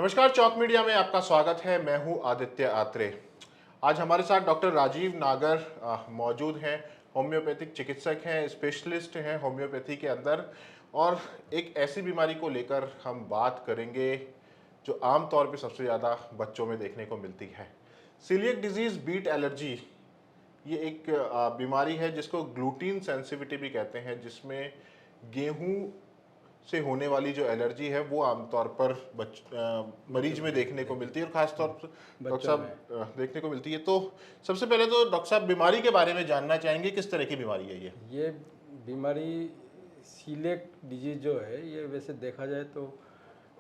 नमस्कार, चौक मीडिया में आपका स्वागत है। मैं हूं आदित्य आत्रे। आज हमारे साथ डॉक्टर राजीव नागर मौजूद हैं। होम्योपैथिक चिकित्सक हैं, स्पेशलिस्ट हैं होम्योपैथी के अंदर। और एक ऐसी बीमारी को लेकर हम बात करेंगे जो आमतौर पे सबसे ज़्यादा बच्चों में देखने को मिलती है। Coeliac disease wheat allergy. ये एक बीमारी है जिसको ग्लूटीन सेंसिटिविटी भी कहते हैं, जिसमें गेहूं से होने वाली जो एलर्जी है वो आमतौर पर मरीज में देखने को मिलती है, और खास तौर पर डॉक्टर बच्चों में। साहब देखने को मिलती है। तो सबसे पहले तो डॉक्टर साहब बीमारी के बारे में जानना चाहेंगे, किस तरह की बीमारी है ये? ये बीमारी सीलिएक डिजीज जो है, ये वैसे देखा जाए तो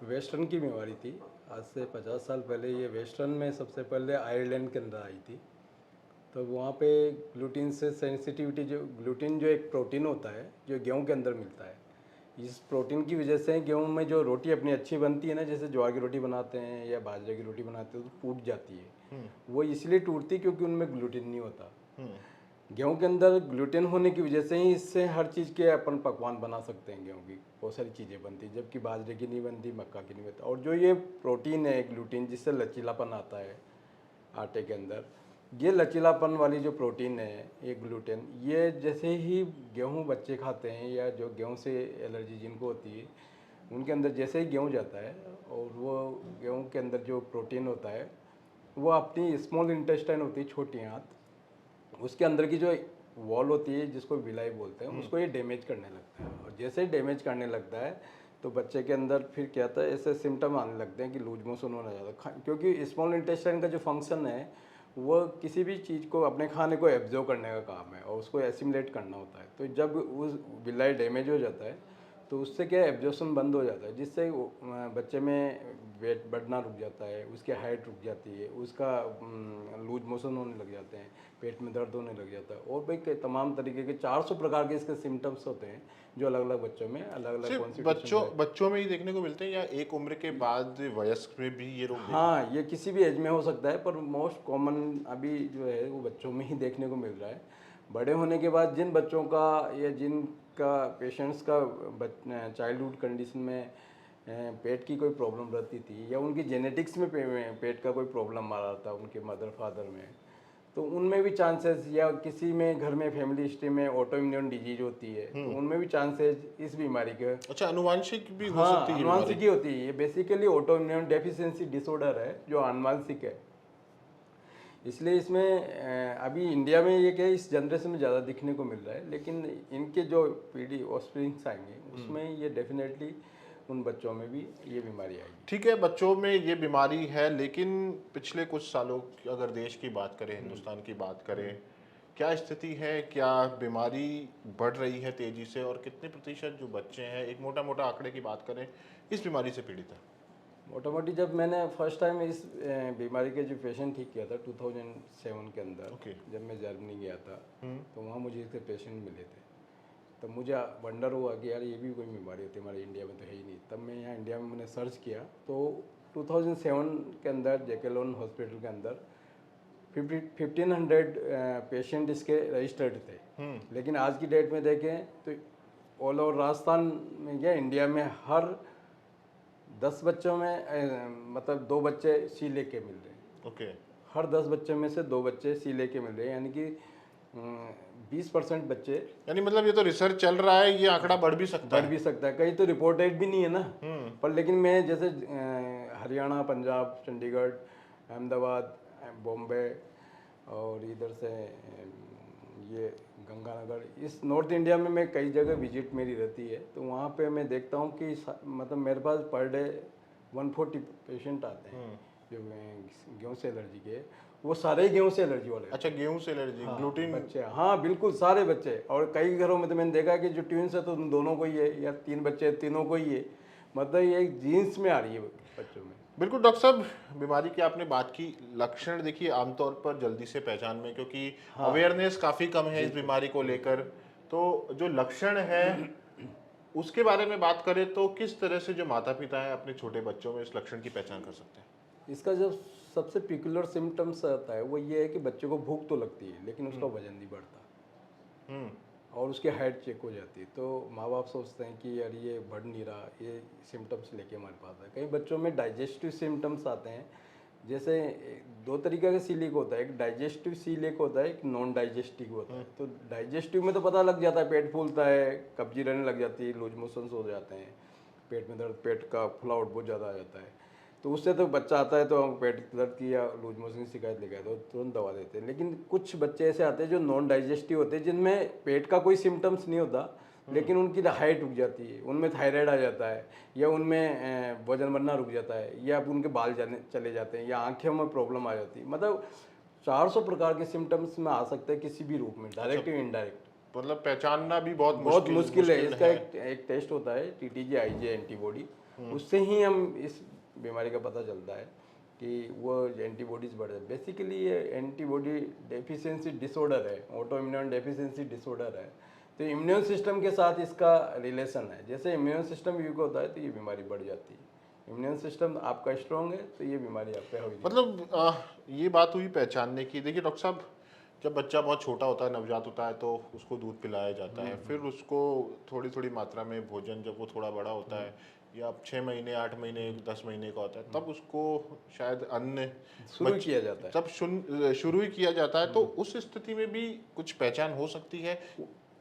वेस्टर्न की बीमारी थी। आज से 50 साल पहले ये वेस्टर्न में सबसे पहले आयरलैंड के अंदर आई थी। तो वहाँ पे ग्लूटीन से सेंसिटिविटी, जो ग्लूटीन जो एक प्रोटीन होता है जो गेहूं के अंदर मिलता है, इस प्रोटीन की वजह से गेहूं में जो रोटी अपनी अच्छी बनती है ना, जैसे ज्वार की रोटी बनाते हैं या बाजरे की रोटी बनाते हैं, तो टूट जाती है। वो इसलिए टूटती क्योंकि उनमें ग्लूटीन नहीं होता। गेहूं के अंदर ग्लूटेन होने की वजह से ही इससे हर चीज़ के अपन पकवान बना सकते हैं। गेहूं की बहुत सारी चीज़ें बनती, जबकि बाजरे की नहीं बनती, मक्का की नहीं बनती। और जो ये प्रोटीन है ग्लूटीन, जिससे लचीलापन आता है आटे के अंदर, ये लचीलापन वाली जो प्रोटीन है ये ग्लूटेन, ये जैसे ही गेहूं बच्चे खाते हैं या जो गेहूं से एलर्जी जिनको होती है, उनके अंदर जैसे ही गेहूं जाता है और वो गेहूं के अंदर जो प्रोटीन होता है, वो अपनी स्मॉल इंटेस्टाइन होती है, छोटी आंत, उसके अंदर की जो वॉल होती है जिसको विलाई बोलते हैं, उसको ये डैमेज करने लगता है। और जैसे ही डैमेज करने लगता है तो बच्चे के अंदर फिर क्या होता है, ऐसे सिम्टम आने लगते हैं कि लूज मोशन होना ज़्यादा, क्योंकि स्मॉल इंटेस्टाइन का जो फंक्शन है वो किसी भी चीज़ को अपने खाने को एब्जॉर्व करने का काम है और उसको एसिमुलेट करना होता है। तो जब उस विलाई डैमेज हो जाता है तो उससे क्या एब्जॉर्प्शन बंद हो जाता है, जिससे बच्चे में वेट बढ़ना रुक जाता है, उसकी हाइट रुक जाती है, उसका लूज मोशन होने लग जाते हैं, पेट में दर्द होने लग जाता है, और भाई तमाम तरीके के 400 प्रकार के इसके सिम्टम्स होते हैं जो अलग अलग बच्चों में अलग अलग सिर्फ कॉन्स्टिट्यूशन बच्चों है। बच्चों में ही देखने को मिलते हैं या एक उम्र के बाद वयस्क में भी ये रोग देखने? हाँ, ये किसी भी एज में हो सकता है, पर मोस्ट कॉमन अभी जो है वो बच्चों में ही देखने को मिल रहा है। बड़े होने के बाद जिन बच्चों का या जिनका पेशेंट्स का चाइल्डहुड कंडीशन में पेट की कोई प्रॉब्लम रहती थी, या उनकी जेनेटिक्स में पेट का कोई प्रॉब्लम आ रहा था उनके मदर फादर में, तो उनमें भी चांसेस, या किसी में घर में फैमिली हिस्ट्री में ऑटो इम्यून डिजीज होती है तो उनमें भी चांसेस इस बीमारी के। अच्छा, अनुवांशिक भी हो सकती हाँ, है ये बीमारी? अनुवांशिक ही होती है। ये basically auto immune deficiency disorder है जो अनुवांशिक है। इसलिए इसमें अभी इंडिया में ये क्या है, इस जनरेशन में ज़्यादा दिखने को मिल रहा है, लेकिन इनके जो पीढ़ी ऑफस्प्रिंग्स आएंगे उसमें ये डेफिनेटली उन बच्चों में भी ये बीमारी आएगी। ठीक है, बच्चों में ये बीमारी है, लेकिन पिछले कुछ सालों की अगर देश की बात करें, हिंदुस्तान की बात करें, क्या स्थिति है? क्या बीमारी बढ़ रही है तेजी से, और कितने प्रतिशत जो बच्चे हैं, एक मोटा मोटा आंकड़े की बात करें, इस बीमारी से पीड़ित है? मोटा मोटी जब मैंने फर्स्ट टाइम इस बीमारी के जो पेशेंट ठीक किया था 2007 के अंदर, ओके। जब मैं जर्मनी गया था, तो वहाँ मुझे इसके पेशेंट मिले थे। तब मुझे वंडर हुआ कि यार ये भी कोई बीमारी होती है, हमारे इंडिया में तो है ही नहीं। तब मैं यहाँ इंडिया में मैंने सर्च किया तो 2007 के अंदर जेके लोन हॉस्पिटल के अंदर 1500 पेशेंट इसके रजिस्टर्ड थे। लेकिन आज की डेट में देखें तो ऑल ओवर राजस्थान में या इंडिया में हर 10 बच्चों में मतलब 2 बच्चे सी लेके मिल रहे हैं। ओके। हर 10 बच्चों में से 2 बच्चे सी लेके मिल रहे हैं, यानी कि 20% बच्चे। यानी मतलब ये तो रिसर्च चल रहा है, ये आंकड़ा बढ़ भी सकता बढ़ है। भी सकता है, कहीं तो रिपोर्टेड भी नहीं है ना। पर लेकिन मैं जैसे हरियाणा, पंजाब, चंडीगढ़, अहमदाबाद, बॉम्बे, और इधर से ये गंगानगर, इस नॉर्थ इंडिया में मैं कई जगह विजिट मेरी रहती है, तो वहाँ पे मैं देखता हूँ कि मतलब मेरे पास पर डे 140 पेशेंट आते हैं जो गेहूँ से एलर्जी के। वो सारे गेहूँ से एलर्जी वाले। अच्छा, गेहूं से एलर्जी, हाँ, ग्लूटीन? बच्चे, हाँ बिल्कुल सारे बच्चे। और कई घरों में तो मैंने देखा कि जो ट्विंस है तो उन दोनों को ही है, या 3 बच्चे तीनों को ही है। मतलब ये एक जीन्स में आ रही है बच्चों में। बिल्कुल डॉक्टर साहब, बीमारी की आपने बात की। लक्षण देखिए आमतौर पर जल्दी से पहचान में, क्योंकि हाँ, अवेयरनेस काफ़ी कम है इस बिल्कुल बीमारी को लेकर। तो जो लक्षण है उसके बारे में बात करें तो किस तरह से जो माता पिता हैं अपने छोटे बच्चों में इस लक्षण की पहचान कर सकते हैं? इसका जो सबसे पिकुलर सिम्टम्स आता है वो ये है कि बच्चे को भूख तो लगती है लेकिन उसका वजन नहीं बढ़ता। और उसकी हाइट चेक हो जाती है, तो माँ बाप सोचते हैं कि यार ये बढ़ नहीं रहा, ये सिम्टम्स लेके हमारे पास है। कई बच्चों में डाइजेस्टिव सिम्टम्स आते हैं, जैसे दो तरीका का सीलिक होता है, एक डाइजेस्टिव सीलिक होता है, एक नॉन डाइजेस्टिव होता है। तो डाइजेस्टिव में तो पता लग जाता है, पेट फूलता है, कब्जी रहने लग जाती है, लूज मोशंस हो जाते हैं, पेट में दर्द, पेट का फुलावट बहुत ज़्यादा आ जाता है। तो उससे तो बच्चा आता है तो हम पेट दर्द की या लूज मोशन की शिकायत लेकर आए तो तुरंत दवा देते हैं। लेकिन कुछ बच्चे ऐसे आते हैं जो नॉन डाइजेस्टिव होते हैं, जिनमें पेट का कोई सिम्टम्स नहीं होता, लेकिन उनकी हाइट रुक जाती है, उनमें थायराइड आ जाता है, या उनमें वजन बढ़ना रुक जाता है, या उनके बाल जाने चले जाते हैं, या आँखों में प्रॉब्लम आ जाती है। मतलब 400 प्रकार के सिम्टम्स में आ सकते हैं किसी भी रूप में, डायरेक्ट या इनडायरेक्ट। मतलब पहचानना भी बहुत बहुत मुश्किल है। इसका है। एक टेस्ट होता है, टीटीजी आईजे एंटीबॉडी, उससे ही हम इस बीमारी का पता चलता है कि वो एंटीबॉडीज बढ़ जाए। बेसिकली ये एंटीबॉडी डेफिशिएंसी डिसऑर्डर है, ऑटो इम्यून डेफिशिएंसी डिसऑर्डर है। तो इम्यून सिस्टम के साथ इसका रिलेशन है। जैसे इम्यून सिस्टम वीक होता है तो ये बीमारी बढ़ जाती है। इम्यून सिस्टम आपका स्ट्रॉन्ग है तो ये बीमारी आप पे होगी। मतलब ये बात हुई पहचानने की। देखिए डॉक्टर साहब, जब बच्चा बहुत छोटा होता है, नवजात होता है, तो उसको दूध पिलाया जाता है, फिर उसको थोड़ी थोड़ी मात्रा में भोजन, जब वो थोड़ा बड़ा होता है या 6 महीने, 8 महीने, 10 महीने का होता है, तब उसको शायद अन्न शुरू किया जाता है। तब शुरू ही किया जाता है। तो उस स्थिति में भी कुछ पहचान हो सकती है?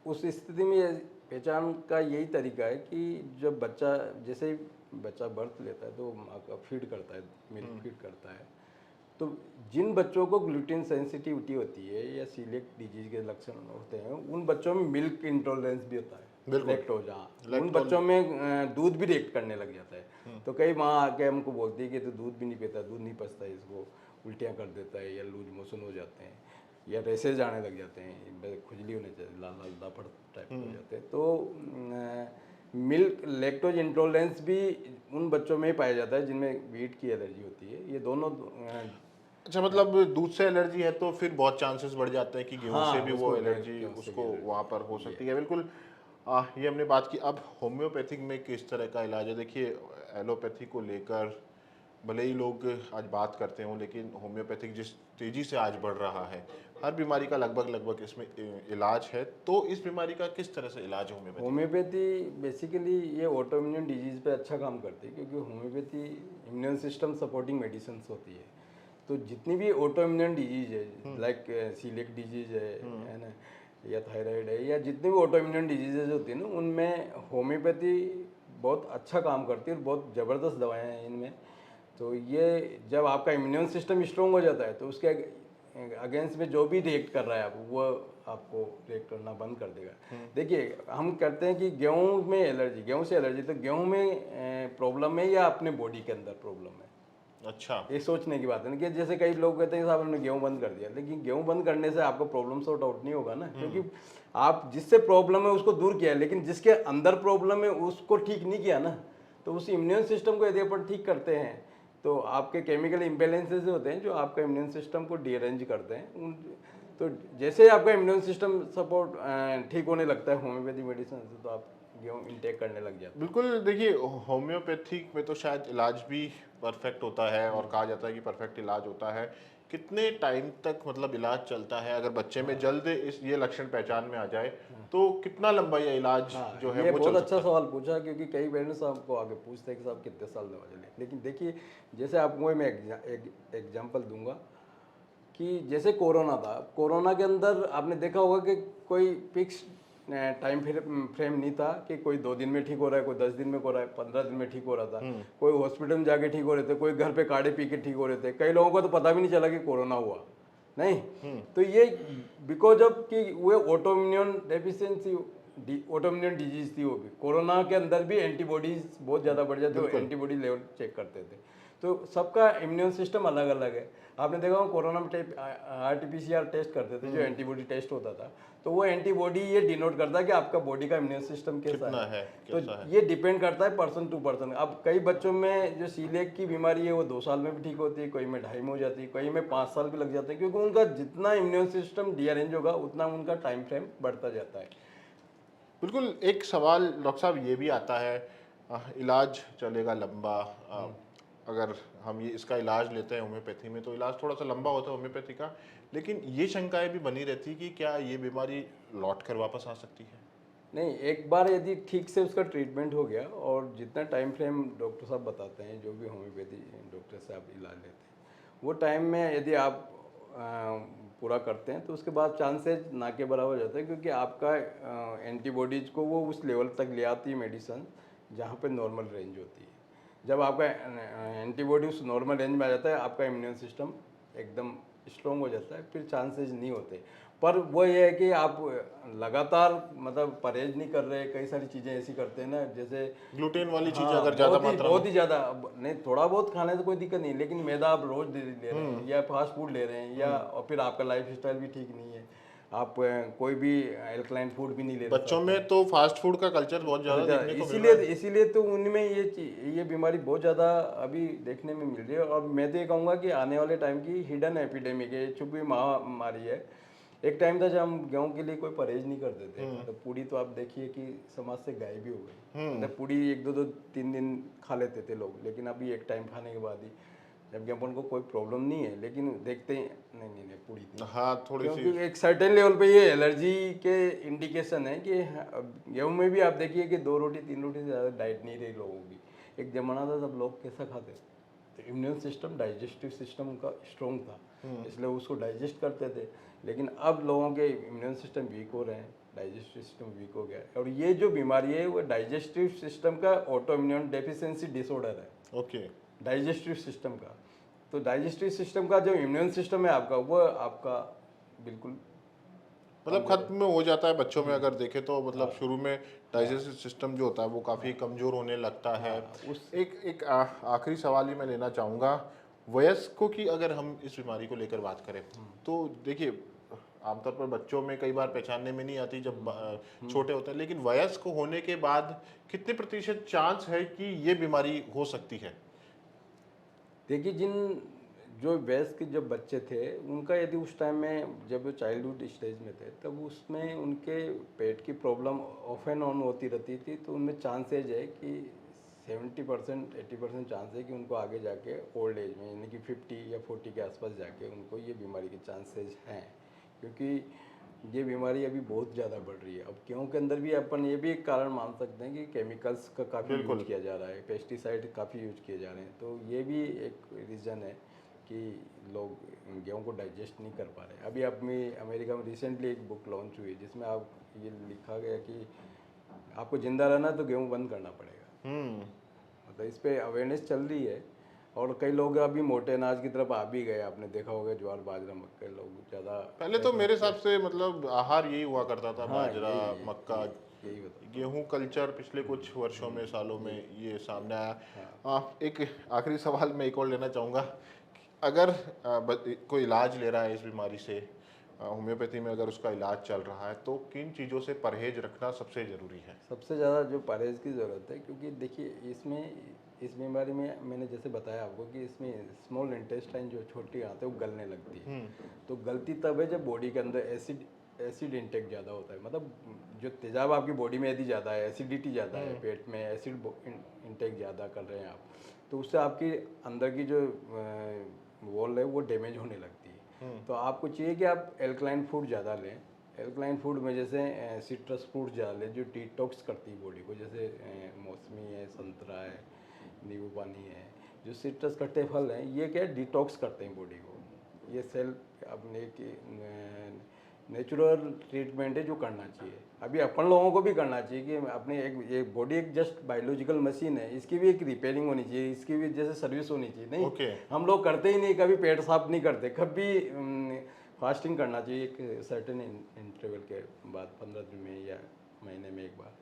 उस स्थिति में पहचान का यही तरीका है कि जब बच्चा, जैसे ही बच्चा बर्थ लेता है तो माँ का फीड करता है, मिल्क फीड करता है, तो जिन बच्चों को ग्लूटेन सेंसिटिविटी होती है या सीलिएक डिजीज के लक्षण होते हैं, उन बच्चों में मिल्क इंटॉलरेंस भी होता है, लैक्टोज। हाँ, उन बच्चों में दूध भी रिएक्ट करने लग जाता है। तो कई माँ आके हमको बोलती है कि तो दूध भी नहीं पीता, दूध नहीं पचता, इसको उल्टियाँ कर देता है, या लूज मोशन हो जाते हैं, या रेसेज आने लग जाते हैं, खुजली होने चाहिए, लाल लाल दापड़ टाइप हो जाते हैं। तो मिल्क लैक्टोज इंटॉलरेंस भी उन बच्चों में ही पाया जाता है जिनमें व्हीट की एलर्जी होती है। ये दोनों अच्छा, मतलब दूध से एलर्जी है तो फिर बहुत चांसेस बढ़ जाते हैं कि गेहूं हाँ, से भी वो उसको एलर्जी गेहूं से उसको भी एलर्जी वहाँ पर हो सकती है। बिल्कुल। ये हमने बात की। अब होम्योपैथिक में किस तरह का इलाज है? देखिए, एलोपैथी को लेकर भले ही लोग आज बात करते हों, लेकिन होम्योपैथिक जिस तेज़ी से आज बढ़ रहा है, हर बीमारी का लगभग लगभग इसमें इलाज है। तो इस बीमारी का किस तरह से इलाज है होम्योपैथी? होम्योपैथी बेसिकली ये ऑटो इम्यून डिजीज़ पे अच्छा काम करती है, क्योंकि homeopathy immune system supporting medicine होती है। तो जितनी भी ऑटो इम्यून डिजीज है, लाइक सीलिएक डिजीज है ना, या थायराइड है, या जितनी भी ऑटो इम्यून डिजीजेज होती है ना, उनमें होम्योपैथी बहुत अच्छा काम करती है और बहुत ज़बरदस्त दवाएं हैं इनमें। तो ये जब आपका इम्यून सिस्टम स्ट्रॉन्ग हो जाता है तो उसके अगेंस्ट में जो भी रिएक्ट कर रहा है आप, वो आपको रिएक्ट करना बंद कर देगा। देखिए, हम कहते हैं कि गेहूं में एलर्जी, गेहूं से एलर्जी, तो गेहूं में प्रॉब्लम है या अपने बॉडी के अंदर प्रॉब्लम है? अच्छा। ये सोचने की बात है ना, कि जैसे कई लोग कहते हैं कि साहब हमने गेहूं बंद कर दिया, लेकिन गेहूं बंद करने से आपका प्रॉब्लम सॉर्ट आउट नहीं होगा ना, क्योंकि आप जिससे प्रॉब्लम है उसको दूर किया है, लेकिन जिसके अंदर प्रॉब्लम है उसको ठीक नहीं किया ना। तो उस इम्यून सिस्टम को यदि अपन ठीक करते हैं तो आपके केमिकल इम्बेलेंसेज होते हैं जो आपका इम्यून सिस्टम को डीअरेंज करते हैं तो जैसे आपका इम्यून सिस्टम सपोर्ट ठीक होने लगता है होम्योपैथी मेडिसिन से, तो आप गेहूँ इंटेक करने लग जाते हैं। बिल्कुल। देखिए, होम्योपैथिक में तो शायद इलाज भी परफेक्ट होता है और कहा जाता है कि परफेक्ट इलाज होता है। कितने टाइम तक मतलब इलाज चलता है? अगर बच्चे में जल्द ये लक्षण पहचान में आ जाए तो कितना लंबा ये इलाज हाँ, जो है ये वो बहुत चल अच्छा सकता है? सवाल पूछा, क्योंकि कई पेरेंट्स आपको आगे पूछते हैं कि साहब कितने साल दवा चले। लेकिन देखिए, जैसे आपको मैं एक एग्जांपल दूंगा कि जैसे कोरोना था, कोरोना के अंदर आपने देखा होगा कि कोई फिक्स टाइम फ्रेम नहीं था कि कोई 2 दिन में ठीक हो रहा है, कोई 10 दिन में हो रहा है, 15 दिन में ठीक हो रहा था, कोई हॉस्पिटल में जाके ठीक हो रहे थे, कोई घर पे काढ़े पी के ठीक हो रहे थे। कई लोगों को तो पता भी नहीं चला कि कोरोना हुआ नहीं। तो ये बिकॉज ऑफ कि वो ऑटोइम्यून डेफिशिएंसी, ऑटोइम्यून डिजीज थी वो भी। कोरोना के अंदर भी एंटीबॉडीज बहुत ज़्यादा बढ़ जाते हैं, एंटीबॉडी लेवल चेक करते थे। तो सबका इम्यून सिस्टम अलग अलग है। आपने देखा हो कोरोना में RT-PCR टेस्ट करते थे, जो एंटीबॉडी टेस्ट होता था, तो वो एंटीबॉडी ये डिनोट करता है कि आपका बॉडी का इम्यून सिस्टम कैसा कितना है। कैसा तो है? ये डिपेंड करता है पर्सन टू पर्सन। अब कई बच्चों में जो सीलिएक की बीमारी है वो 2 साल में भी ठीक होती है, कोई में 2.5 में हो जाती है, कोई में 5 साल भी लग जाते हैं, क्योंकि उनका जितना इम्यून सिस्टम डीअरेंज होगा उतना उनका टाइम फ्रेम बढ़ता जाता है। बिल्कुल। एक सवाल डॉक्टर साहब ये भी आता है, इलाज चलेगा लंबा। अगर हम ये इसका इलाज लेते हैं होम्योपैथी में तो इलाज थोड़ा सा लंबा होता है होम्योपैथी का, लेकिन ये शंकाएं भी बनी रहती कि क्या ये बीमारी लौट कर वापस आ सकती है? नहीं, एक बार यदि ठीक से उसका ट्रीटमेंट हो गया और जितना टाइम फ्रेम डॉक्टर साहब बताते हैं, जो भी होम्योपैथी डॉक्टर साहब इलाज लेते हैं, वो टाइम में यदि आप पूरा करते हैं तो उसके बाद चांसेस ना के बराबर हो जाता है, क्योंकि आपका एंटीबॉडीज को वो उस लेवल तक ले आती है मेडिसन जहाँ पे नॉर्मल रेंज होती है। जब आपका एंटीबॉडी उस नॉर्मल रेंज में आ जाता है, आपका इम्यून सिस्टम एकदम स्ट्रॉन्ग हो जाता है, फिर चांसेस नहीं होते। पर वो ये है कि आप लगातार मतलब परहेज नहीं कर रहे, कई सारी चीज़ें ऐसी करते हैं ना, जैसे ग्लूटेन वाली चीज़ हाँ, अगर ज़्यादा मात्रा में? बहुत ही ज़्यादा। नहीं, थोड़ा बहुत खाने से कोई दिक्कत नहीं, लेकिन मैदा आप रोज ले रहे हैं या फास्ट फूड ले रहे हैं, या और फिर आपका लाइफ स्टाइल भी ठीक नहीं है, आप कोई भी एल्कलाइन फूड भी नहीं ले रहे बच्चों में तो फास्ट फूड का कल्चर बहुत ज़्यादा देखने को मिल रहा है। इसीलिए तो उनमें ये बीमारी बहुत ज़्यादा अभी देखने में मिल रही है। और मैं तो ये कहूँगा कि आने वाले टाइम की हिडन एपिडेमिक है, छुपी महामारी है। एक टाइम था जब हम गेहूं के लिए कोई परहेज नहीं करते थे, तो पूड़ी तो आप देखिए कि समाज से गायब भी हो गई। मतलब पूड़ी एक दो तीन दिन खा लेते थे लोग, लेकिन अभी एक टाइम खाने के बाद ही, जबकि अपन को कोई प्रॉब्लम नहीं है, लेकिन देखते हैं नहीं पूड़ी थी। हाँ, थोड़ी सी। क्योंकि एक सर्टेन लेवल पे ये एलर्जी के इंडिकेशन है कि गेहूं में भी आप देखिए कि 2 रोटी 3 रोटी से ज़्यादा डाइट नहीं रही लोगों की। एक जमाना था तब लोग कैसा खाते, तो इम्यून सिस्टम, डाइजेस्टिव सिस्टम उनका स्ट्रॉन्ग था, इसलिए उसको डाइजेस्ट करते थे। लेकिन अब लोगों के इम्यून सिस्टम वीक हो रहे हैं, डाइजेस्टिव सिस्टम वीक हो गया है, और ये जो बीमारी है वो डाइजेस्टिव सिस्टम का ऑटो इम्यून डेफिशिएंसी डिसऑर्डर है। ओके। डाइजेस्टिव सिस्टम का, तो डाइजेस्टिव सिस्टम का जो इम्यून सिस्टम है आपका, वो आपका बिल्कुल मतलब खत्म हो जाता है बच्चों में अगर देखें तो। मतलब शुरू में डाइजेस्टिव सिस्टम जो होता है वो काफ़ी कमज़ोर होने लगता है। एक आखिरी सवाल ही मैं लेना चाहूँगा। वयस्कों की अगर हम इस बीमारी को लेकर बात करें तो देखिए, आमतौर पर बच्चों में कई बार पहचानने में नहीं आती जब छोटे होते हैं, लेकिन वयस्क होने के बाद कितने प्रतिशत चांस है कि ये बीमारी हो सकती है? देखिए, जो वयस्क जब बच्चे थे उनका यदि उस टाइम में जब वो चाइल्डहुड स्टेज में थे, तब उसमें उनके पेट की प्रॉब्लम ऑफ एंड ऑन होती रहती थी, तो उनमें चांसेज है कि 70% 80% चांस है कि उनको आगे जाके ओल्ड एज में, यानी कि 50 या 40 के आसपास जाके उनको ये बीमारी के चांसेज हैं। क्योंकि ये बीमारी अभी बहुत ज़्यादा बढ़ रही है। अब गेहूँ के अंदर भी अपन ये भी एक कारण मान सकते हैं कि केमिकल्स का काफ़ी यूज किया जा रहा है, पेस्टिसाइड काफ़ी यूज किए जा रहे हैं, तो ये भी एक रीज़न है कि लोग गेहूं को डाइजेस्ट नहीं कर पा रहे। अभी अपनी अमेरिका में रिसेंटली एक बुक लॉन्च हुई जिसमें आप ये लिखा गया कि आपको जिंदा रहना है तो गेहूं बंद करना पड़ेगा। मतलब इस पे अवेयरनेस चल रही है, और कई लोग अभी मोटे अनाज की तरफ आ भी गए। आपने देखा होगा ज्वार बाजरा मक्का लोग ज़्यादा पहले तो मेरे हिसाब से मतलब आहार यही हुआ करता था, हाँ, बाजरा, मक्का, यही होता। गेहूं कल्चर पिछले कुछ वर्षों में, सालों में ये सामने आया। एक आखिरी सवाल मैं एक और लेना चाहूँगा कि अगर कोई इलाज ले रहा है इस बीमारी से, होम्योपैथी में अगर उसका इलाज चल रहा है, तो किन चीज़ों से परहेज रखना सबसे ज़रूरी है? सबसे ज़्यादा जो परहेज़ की ज़रूरत है, क्योंकि देखिए इस बीमारी में मैंने जैसे बताया आपको कि इसमें स्मॉल इंटेस्टाइन जो छोटी आंत है वो गलने लगती है। तो गलती तब है जब बॉडी के अंदर एसिड इंटेक ज़्यादा होता है। मतलब जो तेज़ाब आपकी बॉडी में यदि ज़्यादा है, एसिडिटी ज़्यादा है, पेट में एसिड इंटेक ज़्यादा कर रहे हैं आप, तो उससे आपकी अंदर की जो वॉल है वो डैमेज होने लगती है। तो आपको चाहिए कि आप एल्कलाइन फूड ज़्यादा लें। एल्कलाइन फूड में जैसे सिट्रस फ्रूट ज़्यादा लें जो डिटॉक्स करती है बॉडी को, जैसे मौसमी है, संतरा है, नींबू पानी है। जो सिट्रस कट्टे फल हैं ये क्या डिटॉक्स करते हैं बॉडी को। ये सेल अपने की नेचुरल ट्रीटमेंट है जो करना चाहिए। अभी अपन लोगों को भी करना चाहिए कि अपने एक बॉडी एक जस्ट बायोलॉजिकल मशीन है, इसकी भी एक रिपेयरिंग होनी चाहिए, इसकी भी जैसे सर्विस होनी चाहिए। नहीं हम लोग करते ही नहीं, कभी पेट साफ नहीं करते, कभी फास्टिंग करना चाहिए एक सर्टेन इंटरवल के बाद, 15 दिन में या महीने में एक बार।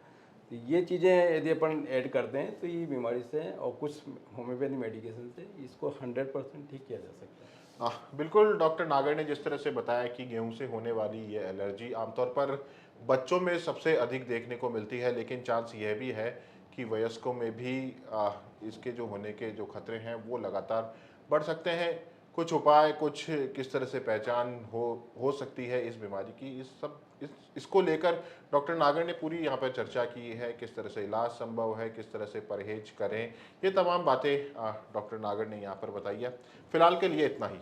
तो ये चीज़ें यदि अपन ऐड करते हैं तो ये बीमारी से और कुछ होम्योपैथी मेडिकेशन से इसको 100% ठीक किया जा सकता है। बिल्कुल, डॉक्टर नागर ने जिस तरह से बताया कि गेहूं से होने वाली ये एलर्जी आमतौर पर बच्चों में सबसे अधिक देखने को मिलती है, लेकिन चांस यह भी है कि वयस्कों में भी इसके जो होने के जो खतरे हैं वो लगातार बढ़ सकते हैं। कुछ उपाय, कुछ किस तरह से पहचान हो सकती है इस बीमारी की, इसको लेकर डॉक्टर नागर ने पूरी यहाँ पर चर्चा की है। किस तरह से इलाज संभव है, किस तरह से परहेज करें, ये तमाम बातें डॉक्टर नागर ने यहाँ पर बताई है। फिलहाल के लिए इतना ही।